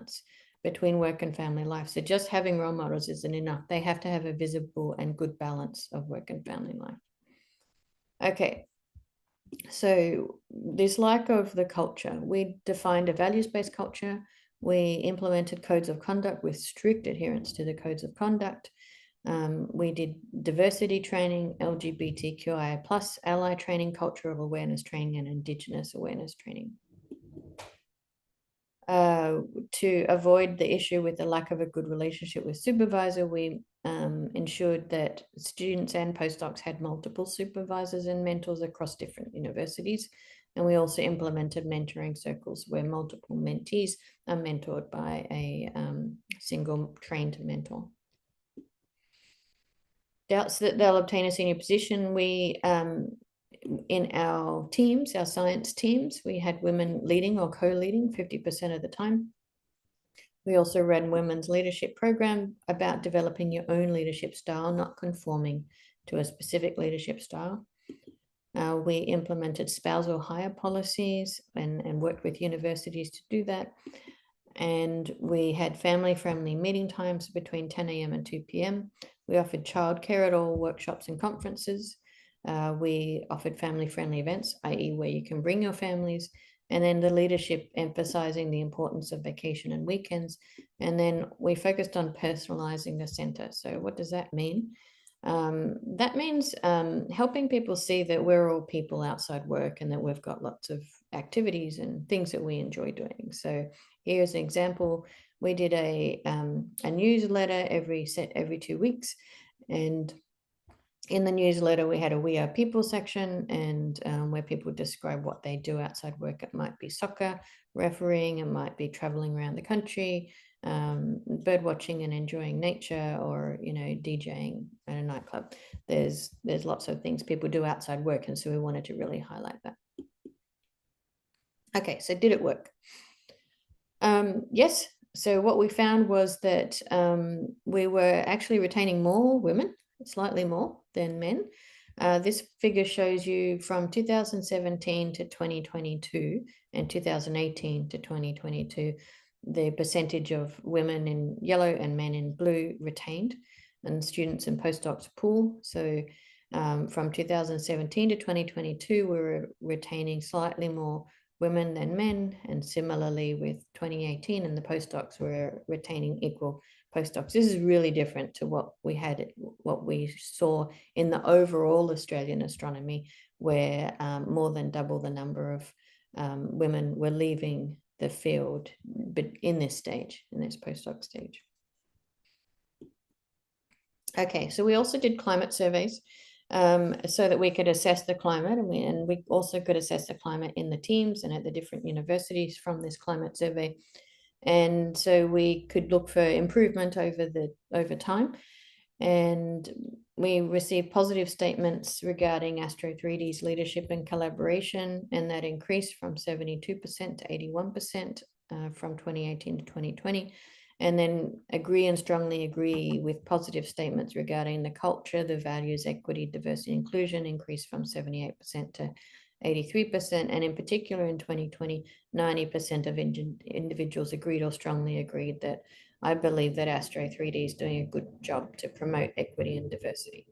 balance between work and family life. So just having role models isn't enough. They have to have a visible and good balance of work and family life. Okay, so this lack of the culture, we defined a values-based culture. We implemented codes of conduct with strict adherence to the codes of conduct. We did diversity training, LGBTQIA plus ally training, cultural awareness training, and Indigenous awareness training. To avoid the issue with the lack of a good relationship with supervisor, we ensured that students and postdocs had multiple supervisors and mentors across different universities. And we also implemented mentoring circles where multiple mentees are mentored by a single trained mentor. Doubts that they'll obtain a senior position, we in our teams, our science teams, we had women leading or co-leading 50% of the time. We also ran women's leadership program about developing your own leadership style, not conforming to a specific leadership style. We implemented spousal hire policies and worked with universities to do that. And we had family-friendly meeting times between 10 a.m. and 2 p.m. We offered childcare at all workshops and conferences. We offered family-friendly events, i.e. where you can bring your families, and then the leadership emphasizing the importance of vacation and weekends. And then we focused on personalizing the center. So what does that mean? That means helping people see that we're all people outside work and that we've got lots of activities and things that we enjoy doing. So here's an example. We did a newsletter every 2 weeks, and in the newsletter we had a We Are People section, and where people describe what they do outside work. It might be soccer, refereeing, it might be traveling around the country, bird watching and enjoying nature, or DJing at a nightclub. There's lots of things people do outside work, and so we wanted to really highlight that. Okay, so did it work? Yes. So what we found was that we were actually retaining more women, slightly more than men. This figure shows you from 2017 to 2022 and 2018 to 2022, the percentage of women in yellow and men in blue retained, and students and postdocs pool. So from 2017 to 2022, we were retaining slightly more women than men, and similarly with 2018, and the postdocs were retaining equal postdocs. This is really different to what we saw in the overall Australian astronomy, where more than double the number of women were leaving the field, but in this postdoc stage. Okay, so we also did climate surveys so that we could assess the climate, and we also could assess the climate in the teams and at the different universities from this climate survey. And so we could look for improvement over time. And we received positive statements regarding Astro 3D's leadership and collaboration, and that increased from 72% to 81% from 2018 to 2020. And then agree and strongly agree with positive statements regarding the culture, the values, equity, diversity, inclusion increased from 78% to 83%. And in particular in 2020, 90% of individuals agreed or strongly agreed that I believe that Astro 3D is doing a good job to promote equity and diversity.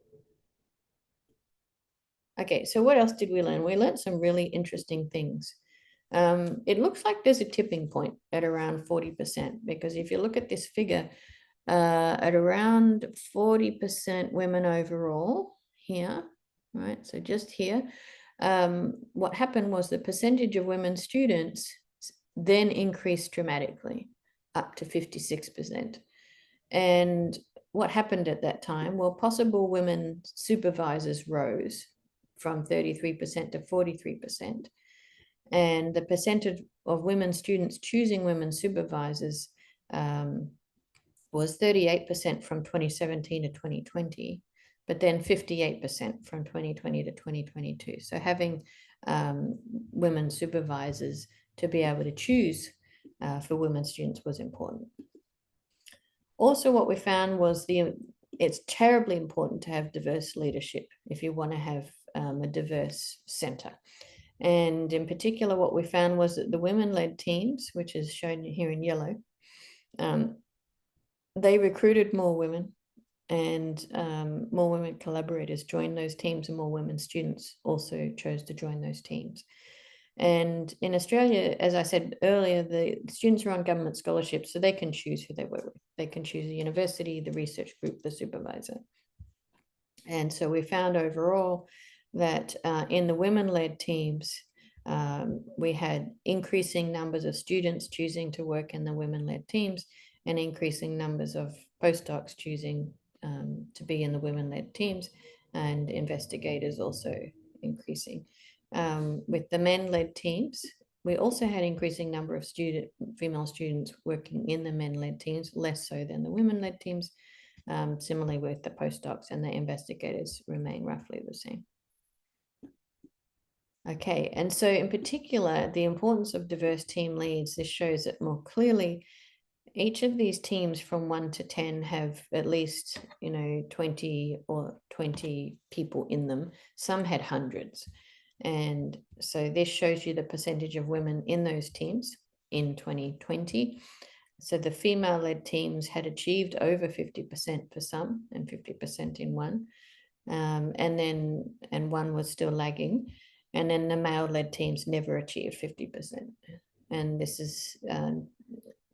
Okay, so what else did we learn? We learned some really interesting things. It looks like there's a tipping point at around 40%, because if you look at this figure, at around 40% women overall here, right? So just here, what happened was the percentage of women students then increased dramatically up to 56%. And what happened at that time? Well, possible women supervisors rose from 33% to 43%. And the percentage of women students choosing women supervisors was 38% from 2017 to 2020, but then 58% from 2020 to 2022. So having women supervisors to be able to choose for women students was important. Also, what we found was it's terribly important to have diverse leadership if you want to have a diverse center. And in particular, what we found was that the women-led teams, which is shown here in yellow, They recruited more women, and more women collaborators joined those teams, and more women students also chose to join those teams. And in Australia, as I said earlier, the students are on government scholarships, so they can choose who they work with. They can choose the university, the research group, the supervisor. And so we found overall that in the women-led teams, we had increasing numbers of students choosing to work in the women-led teams, and increasing numbers of postdocs choosing to be in the women-led teams, and investigators also increasing. With the men-led teams, we also had increasing number of female students working in the men-led teams, less so than the women-led teams. Similarly with the postdocs, and the investigators remain roughly the same. Okay, and so in particular, the importance of diverse team leads, this shows it more clearly. Each of these teams from 1 to 10 have at least, 20 people in them. Some had hundreds. And so this shows you the percentage of women in those teams in 2020. So the female-led teams had achieved over 50% for some, and 50% in one. And one was still lagging. And then the male-led teams never achieved 50%. And this is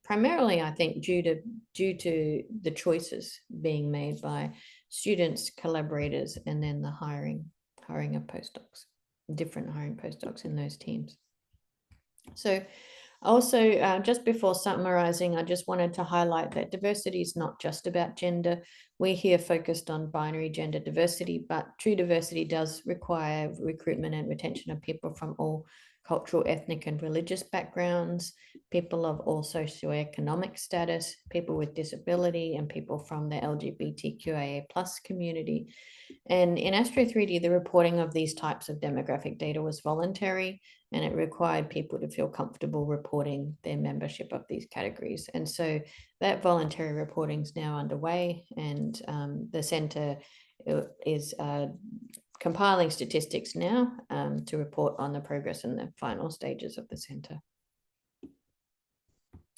primarily, I think, due to the choices being made by students, collaborators, and then the hiring of postdocs, different hiring postdocs in those teams. So also, just before summarizing, I just wanted to highlight that diversity is not just about gender. We're here focused on binary gender diversity, but true diversity does require recruitment and retention of people from all cultural, ethnic, and religious backgrounds, people of all socioeconomic status, people with disability, and people from the LGBTQIA+ community. And in Astro 3D, the reporting of these types of demographic data was voluntary, and it required people to feel comfortable reporting their membership of these categories. And so that voluntary reporting is now underway, and the Centre is compiling statistics now to report on the progress in the final stages of the Centre.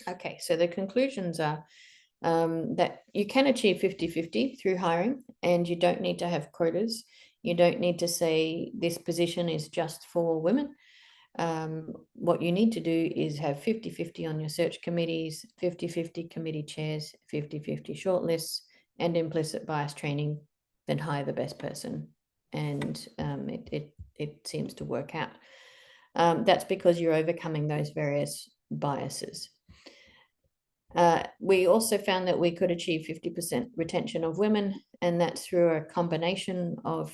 Okay, so the conclusions are that you can achieve 50-50 through hiring, and you don't need to have quotas. You don't need to say this position is just for women. What you need to do is have 50-50 on your search committees, 50-50 committee chairs, 50-50 shortlists, and implicit bias training, then hire the best person. And it seems to work out. That's because you're overcoming those various biases. We also found that we could achieve 50% retention of women, and that's through a combination of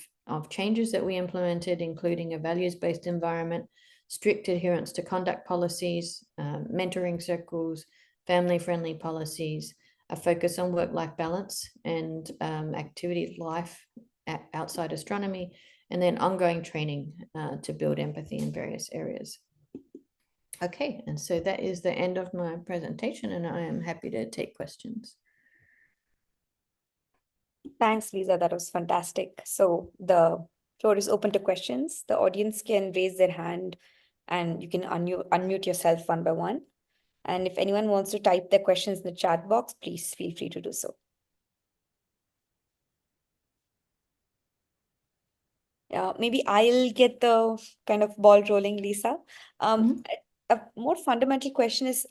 changes that we implemented, including a values-based environment, strict adherence to conduct policies, mentoring circles, family-friendly policies, a focus on work-life balance and activity life outside astronomy, and then ongoing training to build empathy in various areas. Okay, and so that is the end of my presentation, and I am happy to take questions. Thanks, Lisa. That was fantastic. So the floor is open to questions. The audience can raise their hand, and you can unmute yourself one by one. And if anyone wants to type their questions in the chat box, please feel free to do so. Maybe I'll get the kind of ball rolling, Lisa. A more fundamental question is,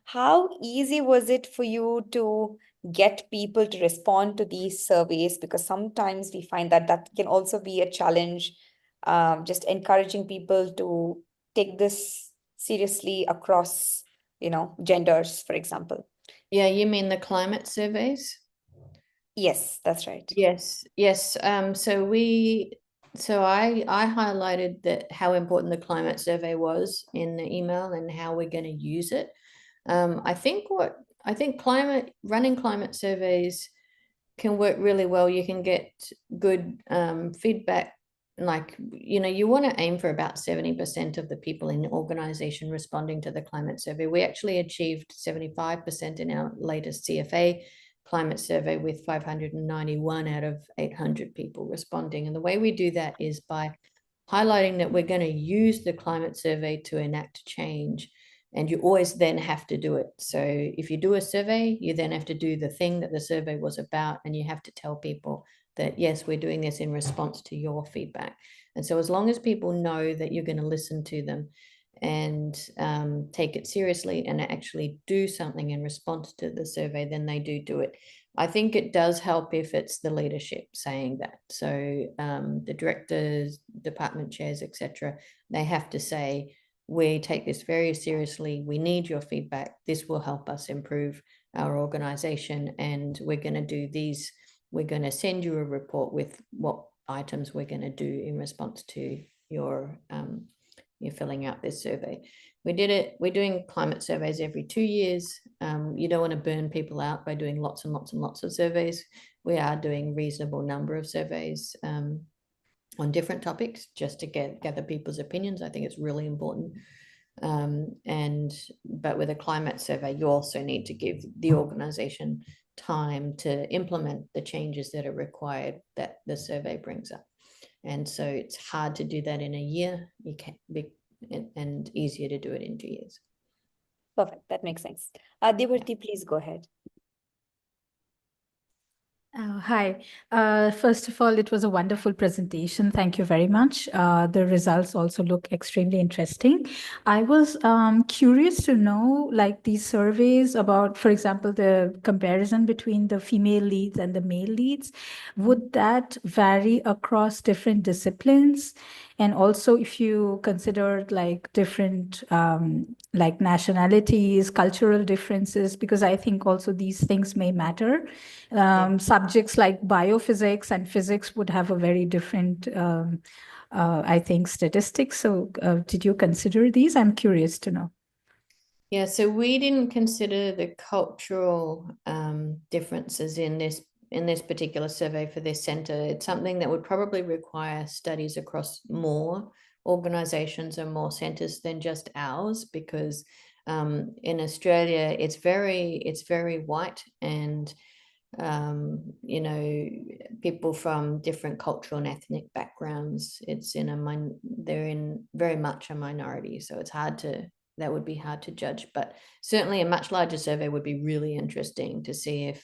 how easy was it for you to get people to respond to these surveys? Because sometimes we find that that can also be a challenge, just encouraging people to take this seriously across, genders, for example. Yeah, you mean the climate surveys? Yes, that's right. Yes. So I highlighted that how important the climate survey was in the email and how we're going to use it. I think running climate surveys can work really well. You can get good feedback. Like, you want to aim for about 70% of the people in the organization responding to the climate survey. We actually achieved 75% in our latest CFA climate survey, with 591 out of 800 people responding. And the way we do that is by highlighting that we're going to use the climate survey to enact change. And you always then have to do it. So if you do a survey, you then have to do the thing that the survey was about, and you have to tell people that, yes, we're doing this in response to your feedback. And so as long as people know that you're going to listen to them and take it seriously and actually do something in response to the survey, then they do it. I think it does help if it's the leadership saying that. So the directors, department chairs, etc., they have to say, we take this very seriously. We need your feedback. This will help us improve our organization, and we're going to do these. We're going to send you a report with what items we're going to do in response to your filling out this survey. We did it. We're doing climate surveys every 2 years. You don't want to burn people out by doing lots and lots and lots of surveys. We are doing reasonable number of surveys on different topics just to gather people's opinions. I think it's really important. But with a climate survey, you also need to give the organization time to implement the changes that are required that the survey brings up. And so it's hard to do that in a year. You can be, and easier to do it in 2 years. Perfect. That makes sense. Devarti, please go ahead. Hi. First of all, it was a wonderful presentation. Thank you very much. The results also look extremely interesting. I was curious to know, like these surveys about, for example, the comparison between the female leads and the male leads, would that vary across different disciplines? And also if you considered like different like nationalities, cultural differences, because I think also these things may matter. Subjects like biophysics and physics would have a very different, I think, statistics. So did you consider these? I'm curious to know. Yeah, so we didn't consider the cultural differences in this particular survey for this center. It's something that would probably require studies across more organizations and more centers than just ours, because in Australia it's very white, and you know, people from different cultural and ethnic backgrounds. They're in very much a minority, so that would be hard to judge. But certainly a much larger survey would be really interesting to see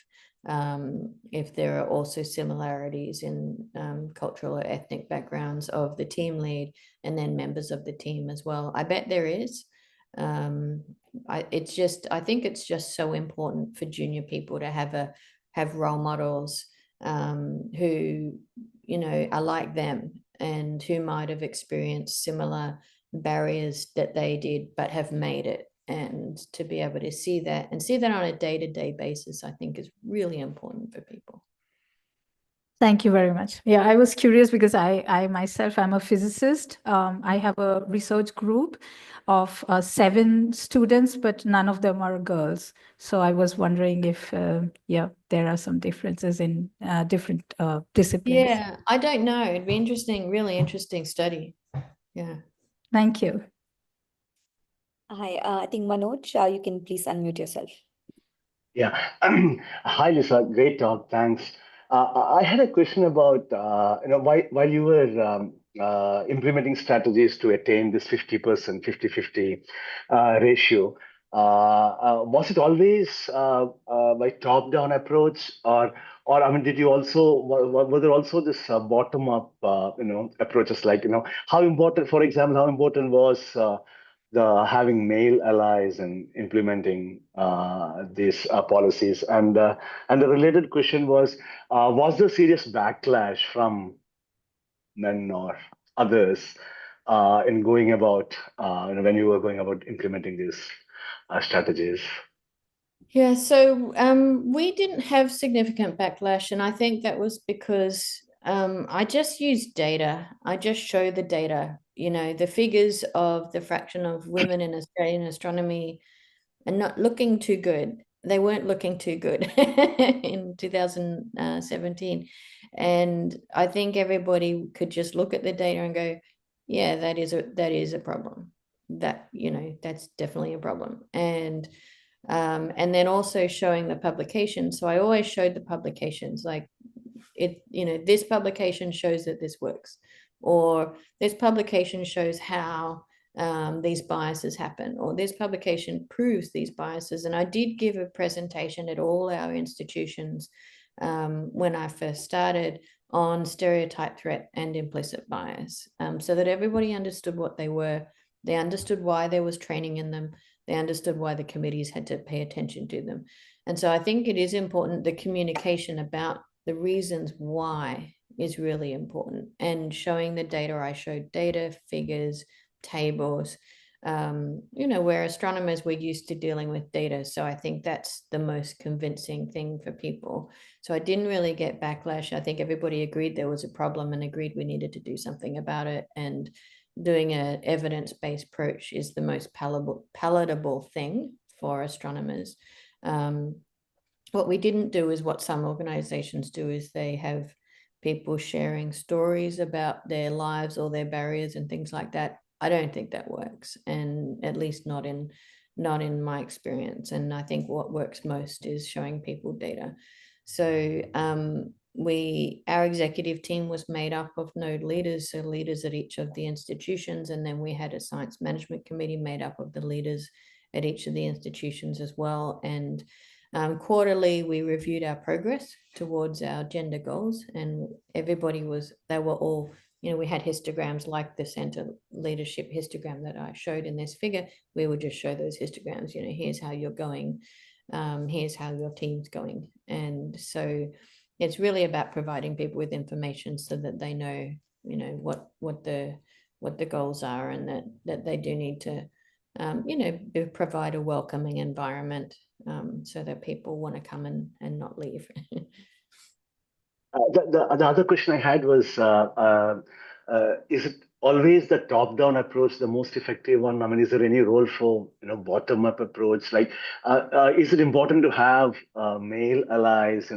if there are also similarities in cultural or ethnic backgrounds of the team lead and then members of the team as well. I bet there is. I think it's just so important for junior people to have role models who, you know, are like them and who might have experienced similar barriers that they did but have made it. And to be able to see that on a day-to-day basis, I think is really important for people. Thank you very much. Yeah, I was curious because I myself, I'm a physicist. I have a research group of 7 students, but none of them are girls. So I was wondering if, yeah, there are some differences in different disciplines. Yeah, I don't know. It'd be interesting, really interesting study. Yeah. Thank you. Hi, I think Manoj, you can please unmute yourself. Yeah. Hi, Lisa. Great talk. Thanks. I had a question about, while you were implementing strategies to attain this 50%, 50-50 ratio, was it always by top-down approach, or I mean, did you also, were there also this bottom-up, approaches, like, how important, for example, how important was the having male allies and implementing these policies, and the related question was there serious backlash from men or others in going about when you were going about implementing these strategies? Yeah, so we didn't have significant backlash, and I think that was because I just used data. I just show the data, you know, the figures of the fraction of women in Australian astronomy are not looking too good. They weren't looking too good in 2017. And I think everybody could just look at the data and go, yeah, that is a problem. That, you know, that's definitely a problem. And then also showing the publications. So I always showed the publications, like it, you know, this publication shows that this works, or this publication shows how these biases happen, or this publication proves these biases. And I did give a presentation at all our institutions when I first started on stereotype, threat, and implicit bias, so that everybody understood what they were. They understood why there was training in them. They understood why the committees had to pay attention to them. And so I think it is important, the communication about the reasons why is really important, and showing the data. I showed data, figures, tables, where astronomers were used to dealing with data. So I think that's the most convincing thing for people. So I didn't really get backlash. I think everybody agreed there was a problem and agreed we needed to do something about it. And doing an evidence-based approach is the most palatable thing for astronomers. What we didn't do is what some organizations do, is they have people sharing stories about their lives or their barriers and things like that. I don't think that works, and at least not in my experience. And I think what works most is showing people data. So our executive team was made up of node leaders, so leaders at each of the institutions, and then we had a science management committee made up of the leaders at each of the institutions as well. And quarterly, we reviewed our progress towards our gender goals, and they were all, we had histograms like the center leadership histogram that I showed in this figure. We would just show those histograms, here's how you're going, here's how your team's going. And so it's really about providing people with information so that they know, what the goals are, and that they do need to, provide a welcoming environment, so that people want to come and not leave. The other question I had was, is it always the top-down approach the most effective one? I mean, is there any role for bottom-up approach? Like, is it important to have male allies,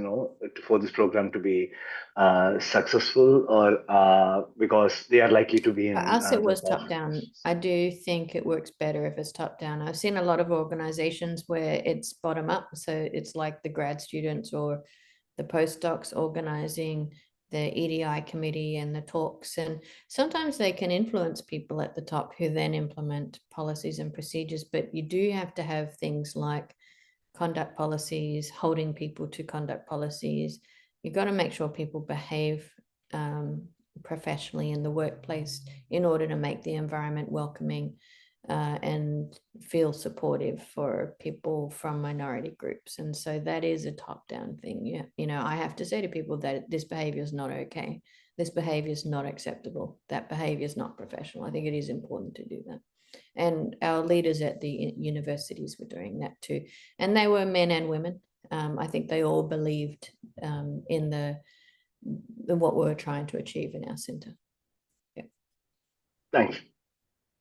for this program to be successful, or because they are likely to be in? For us, it was top-down. I do think it works better if it's top-down. I've seen a lot of organizations where it's bottom-up, so it's like the grad students or the postdocs organizing the EDI committee and the talks, and sometimes they can influence people at the top who then implement policies and procedures. But you do have to have things like conduct policies, holding people to conduct policies. You've got to make sure people behave professionally in the workplace in order to make the environment welcoming and feel supportive for people from minority groups. And so that is a top-down thing. Yeah, I have to say to people that this behavior is not okay. This behavior is not acceptable. That behavior is not professional. I think it is important to do that. And our leaders at the universities were doing that too. And they were men and women. I think they all believed in what we were trying to achieve in our center. Yeah. Thanks.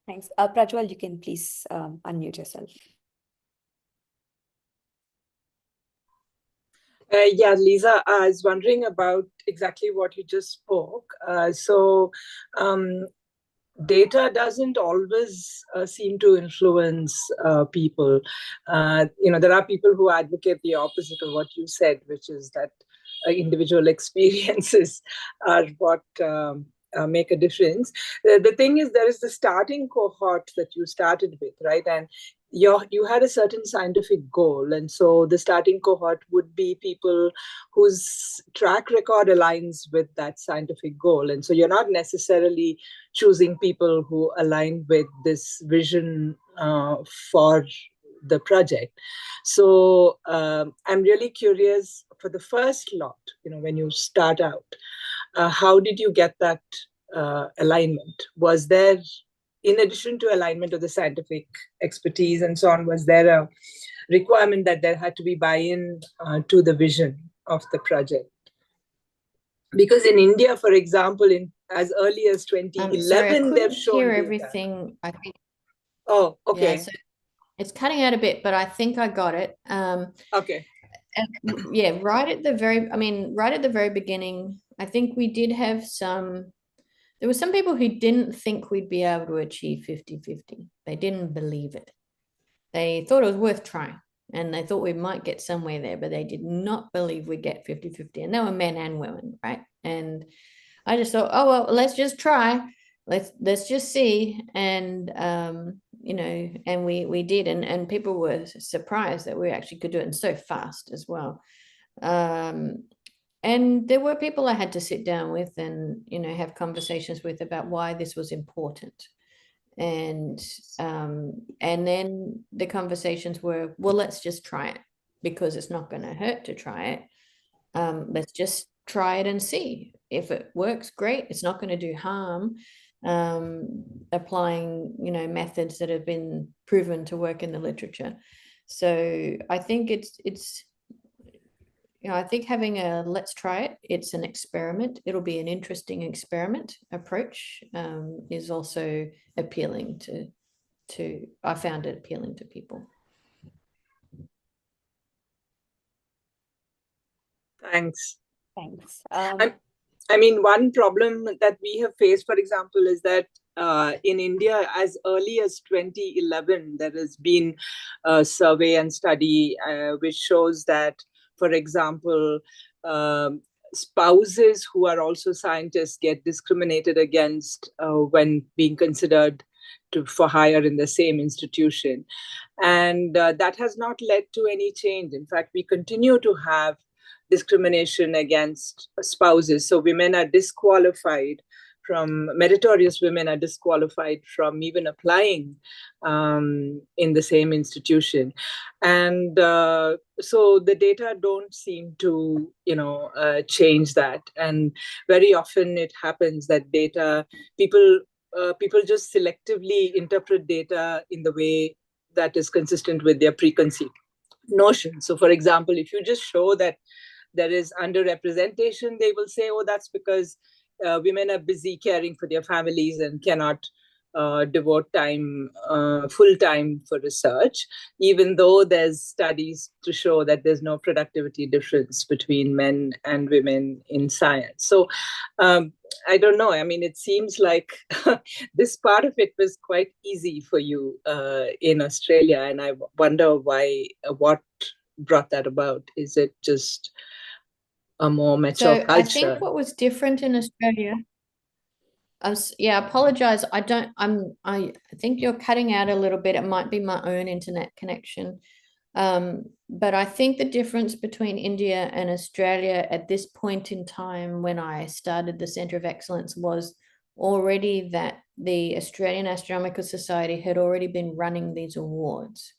Thanks. Prajwal, you can please unmute yourself. Yeah, Lisa, I was wondering about exactly what you just spoke. Data doesn't always seem to influence people. There are people who advocate the opposite of what you said, which is that individual experiences are what make a difference. The thing is, there is the starting cohort that you started with, right? And you had a certain scientific goal, and so the starting cohort would be people whose track record aligns with that scientific goal. And so you're not necessarily choosing people who align with this vision for the project. So I'm really curious, for the first lot, when you start out, how did you get that alignment? Was there, in addition to alignment of the scientific expertise and so on, was there a requirement that there had to be buy-in to the vision of the project? Because in India, for example, in as early as 2011, they've shown hear data. everything. I think. Oh, okay. Yeah, so it's cutting out a bit, but I think I got it. Okay. Yeah, right at the very beginning, I think we did have there were some people who didn't think we'd be able to achieve 50-50. They didn't believe it. They thought it was worth trying, and they thought we might get somewhere there, but they did not believe we'd get 50-50. And they were men and women, right? And I just thought, oh, well, let's just try. let's just see. And you know, and we did, and people were surprised that we actually could do it, and so fast as well. And there were people I had to sit down with and, you know, have conversations with about why this was important. And then the conversations were, well, let's just try it, because it's not going to hurt to try it. Let's just try it and see. If it works, great. It's not going to do harm. Applying, you know, methods that have been proven to work in the literature. So I think it's you know, I think having a let's try it, it's an experiment. It'll be an interesting experiment approach, is also appealing to I found it appealing to people. Thanks. Thanks. I mean, one problem that we have faced, for example, is that in India, as early as 2011, there has been a survey and study which shows that, for example, spouses who are also scientists get discriminated against when being considered for hire in the same institution. And that has not led to any change. In fact, we continue to have discrimination against spouses. So women are disqualified from, meritorious women are disqualified from even applying in the same institution. And so the data don't seem to, you know, change that. And very often it happens that people just selectively interpret data in the way that is consistent with their preconceived notion. So for example, if you just show that there is underrepresentation, they will say, oh, that's because women are busy caring for their families and cannot devote time, full time for research, even though there's studies to show that there's no productivity difference between men and women in science. So I don't know. I mean, it seems like this part of it was quite easy for you in Australia. And I wonder what brought that about. Is it just a more mature culture? I think what was different in Australia, yeah, I apologize. I think you're cutting out a little bit. It might be my own internet connection. But I think the difference between India and Australia at this point in time, when I started the Centre of Excellence, was already that the Australian Astronomical Society had already been running these awards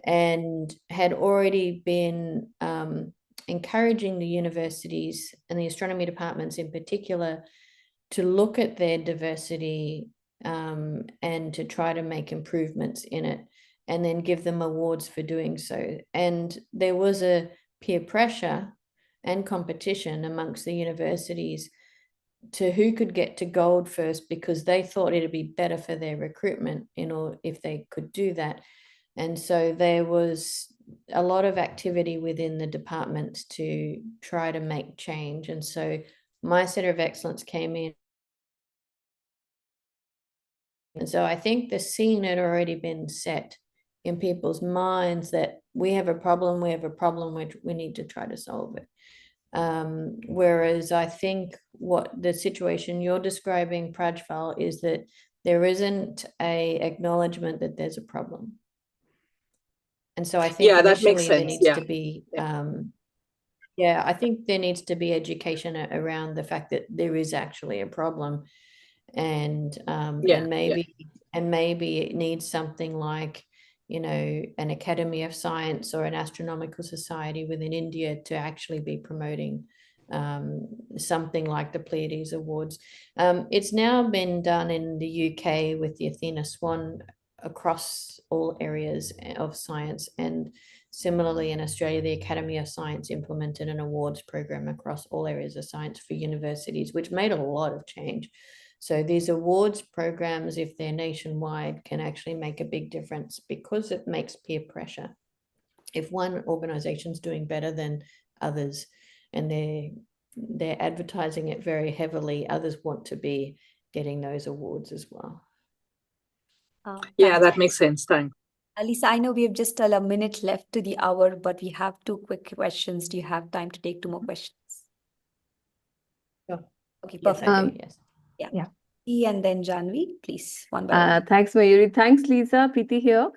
and had already been encouraging the universities and the astronomy departments in particular to look at their diversity and to try to make improvements in it, and then give them awards for doing so. And there was a peer pressure and competition amongst the universities to who could get to gold first, because they thought it'd be better for their recruitment if they could do that. And so there was a lot of activity within the department to try to make change. And so my Centre of Excellence came in. And so I think the scene had already been set in people's minds that we have a problem, which we need to try to solve it. Whereas I think what the situation you're describing, Prajval, is that there isn't a acknowledgement that there's a problem. And so I think that makes sense. there needs to be, I think there needs to be education around the fact that there is actually a problem, and maybe it needs something like, you know, an Academy of Science or an Astronomical Society within India to actually be promoting something like the Pleiades Awards. It's now been done in the UK with the Athena Swan across all areas of science, and similarly in Australia, the Academy of Science implemented an awards program across all areas of science for universities, which made a lot of change. So these awards programs, if they're nationwide, can actually make a big difference because it makes peer pressure. If one organization's doing better than others and they're advertising it very heavily, others want to be getting those awards as well. That makes sense. Thanks. Lisa, I know we have just a minute left to the hour, but we have 2 quick questions. Do you have time to take 2 more questions? Sure. Okay, Yes, perfect. I do, yes. Yeah. And then Janvi, please, one by one. Thanks, Mayuri. Thanks, Lisa. Preeti here.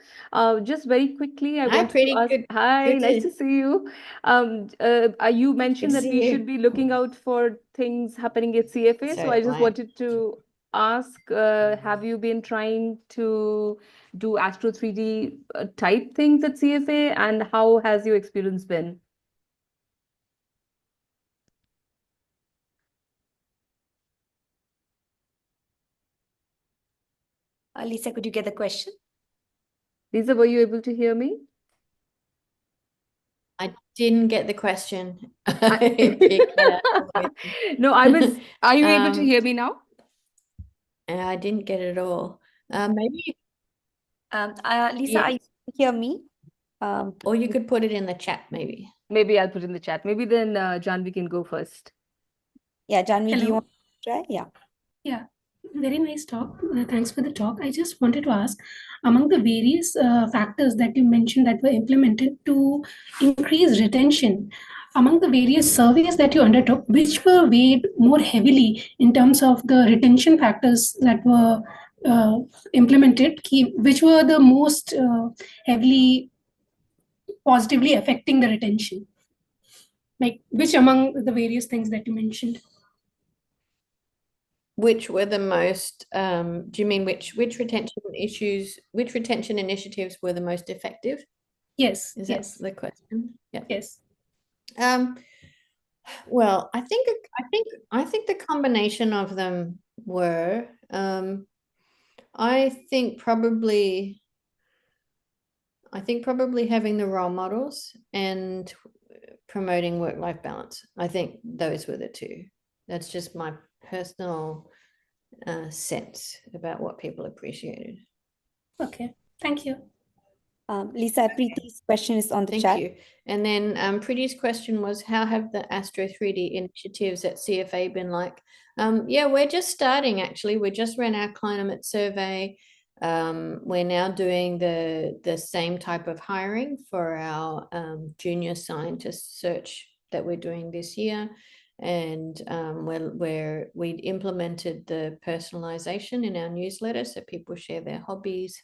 Just very quickly, I Hi, wanted to pretty ask. good. Hi, Good nice to, to see you. You good mentioned to that we see should you. be looking out for things happening at CFA. So So I just quiet. wanted to ask, have you been trying to do Astro 3D type things at CFA, and how has your experience been? Lisa, could you get the question? Lisa, were you able to hear me? I didn't get the question. No, I was. Are you able to hear me now? I didn't get it all. Maybe, Lisa, Yeah. are you able to hear me? or you could put it in the chat, maybe. Maybe I'll put in the chat. Maybe then Janvi can go first. Yeah, Janvi, do you Hello. want to try? Yeah. Yeah, very nice talk. Thanks for the talk. I just wanted to ask, among the various factors that you mentioned that were implemented to increase retention, among the various surveys that you undertook, which were weighed more heavily in terms of the retention factors that were implemented, which were the most heavily positively affecting the retention? Like, which among the various things that you mentioned? Which were the most, do you mean which retention initiatives were the most effective? Yes, Is that yes, the question? Yeah. yes. Well, I think the combination of them were, I think probably having the role models and promoting work-life balance. I think those were the two. That's just my personal sense about what people appreciated. Okay, thank you. Lisa, Preeti's question is on the Thank chat. you. And then Pretty's question was, how have the Astro 3D initiatives at CFA been like? Yeah, we're just starting actually. We just ran our climate survey. We're now doing the same type of hiring for our junior scientist search that we're doing this year. And we implemented the personalization in our newsletter so people share their hobbies.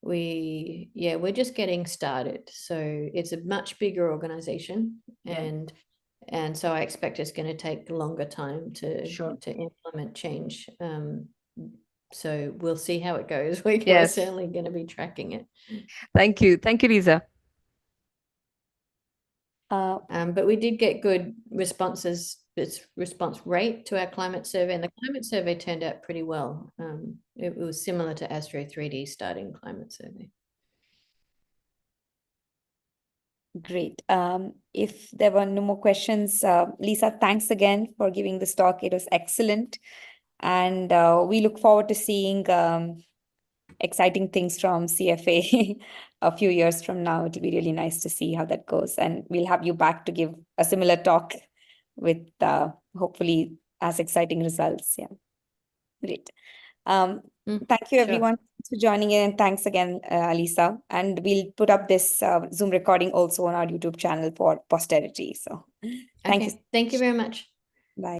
We're just getting started, so it's a much bigger organization, and so I expect it's going to take a longer time to implement change. So we'll see how it goes. We're certainly going to be tracking it. Thank you, Lisa. But we did get good response rate to our climate survey, and the climate survey turned out pretty well. It was similar to Astro 3D starting climate survey. Great. If there were no more questions, Lisa, thanks again for giving this talk. It was excellent. And we look forward to seeing exciting things from CFA a few years from now. It'll be really nice to see how that goes. And we'll have you back to give a similar talk with hopefully as exciting results. Yeah. Great. Thank you, everyone, for joining in. And thanks again, Lisa. And we'll put up this Zoom recording also on our YouTube channel for posterity. So thank you. Thank you very much.